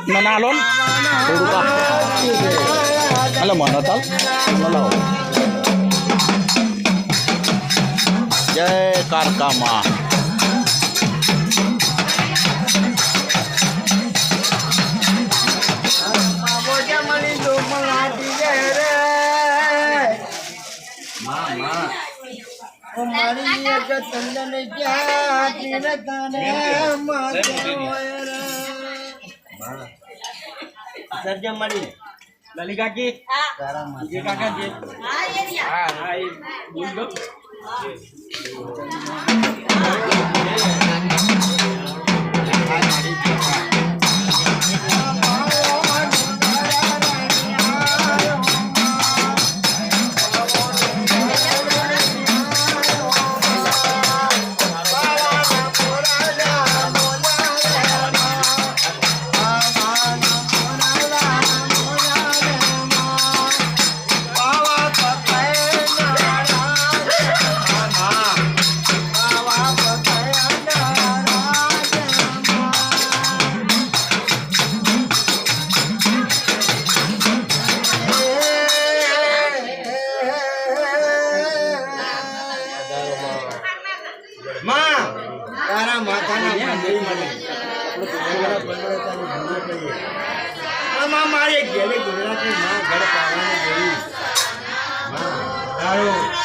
Manalon, halo mana tal, halo, Jai Karkama. Sarja mari. Lali kaki. Ye kakak je. Hai. Bulldog. मारे घेरे गुजराती मां घर pavane गई मां दारू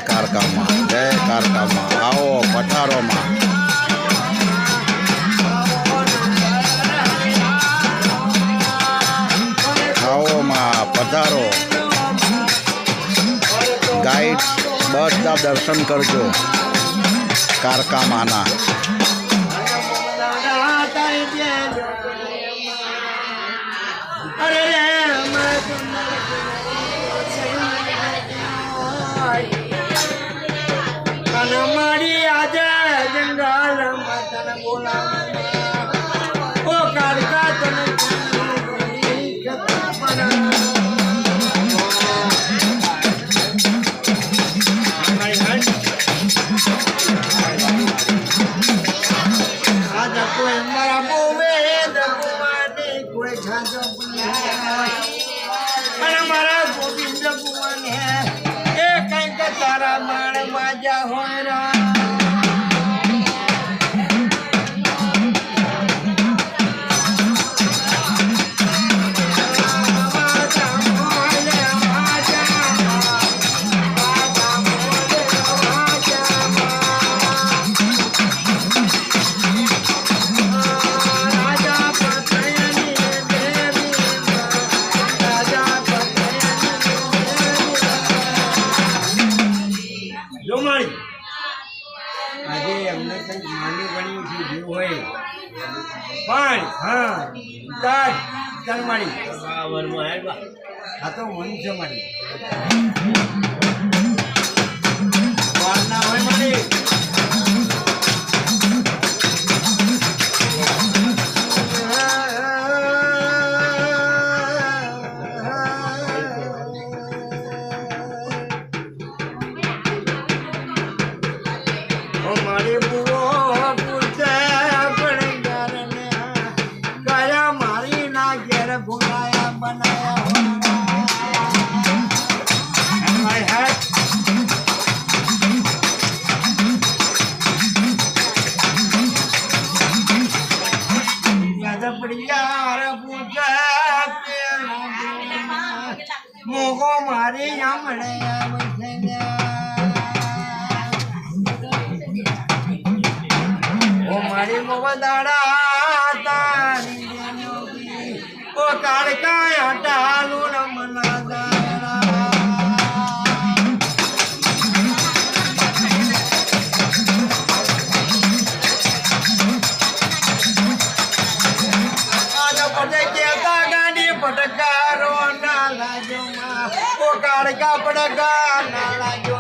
કારકામાં, જય કારકામાં. આવો પધારોમાં. આવો માં પધારો. ગાઈડ બધા દર્શન કરજો કારકામાના. મારી આજે જંગલ તને બોલાવ ઓ કારકા તને આજ કોઈ મારા બોવે દગુમાની કોઈ ખાજો અને મારા ગોવિંદ ભુવને એ કંઈક તારા માણ માજા હોય રા આજે અમને કંઈક માની ગણ્યું થયું હોય પણ હા ચાલ મારી આ તો મન છે મારી વાર ના હોય મારી મોગો મારી આમણે ઓ મારી મોવા દાડા તારી ઓ કાળકા હટાલુ રમના દાડા આજ પડે કેતા ગાડી પટકારો ના લાજો ઓ કાળકા પડકા ના લાજો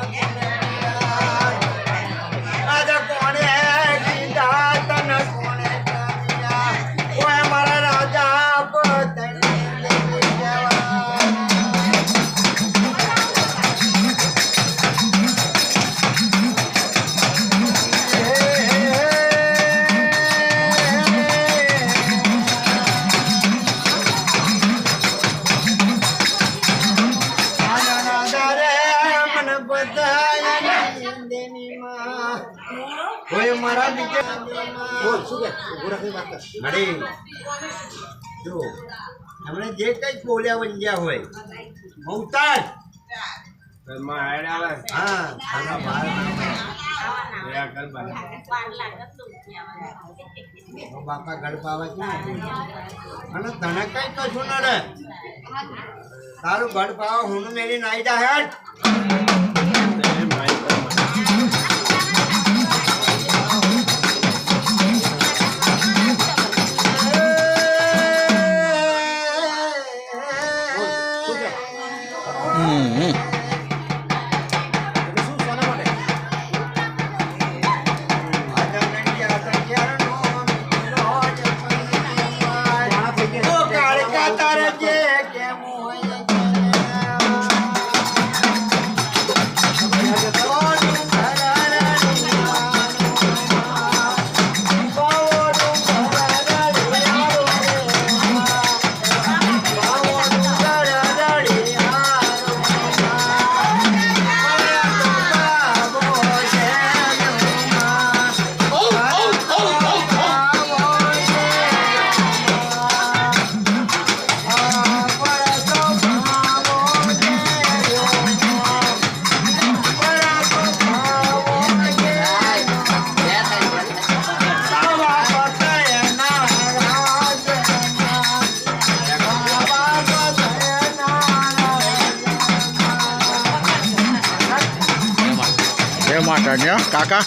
આજ કોણે કીધા તન કોણે કામિયા ઓય મારા રાજા પતને લેવી જવા મારા નીચે જો આપણે જે કઈ બોલ્યા વંજ્યા હોય મૌતાજ હા બાપા ગઢ પાવા અને તને કઈ કશું ન રે તારું ગઢ પાવા હું મેરી નાઈ જા હેઠ માતાની હા કાકા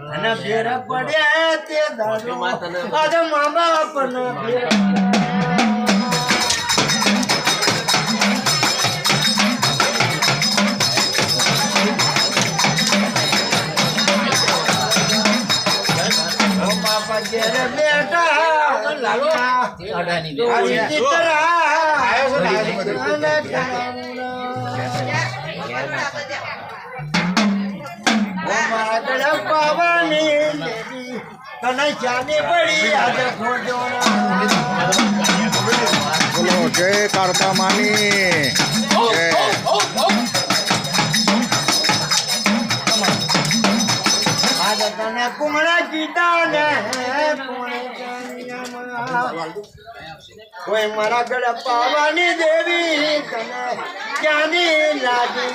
અને ફેર પડે તે દાદો આજે મા બાપ ને બાપા ઘેરે બેટા લાલો અડાની પાવાની તને ચાની પડી આજે ખોજો બોલો જય કારકા માની જય આજે તને કુમળા કીધા ને કોઈ મારા ગળે પાવાની દેવી તને ચાની લાગી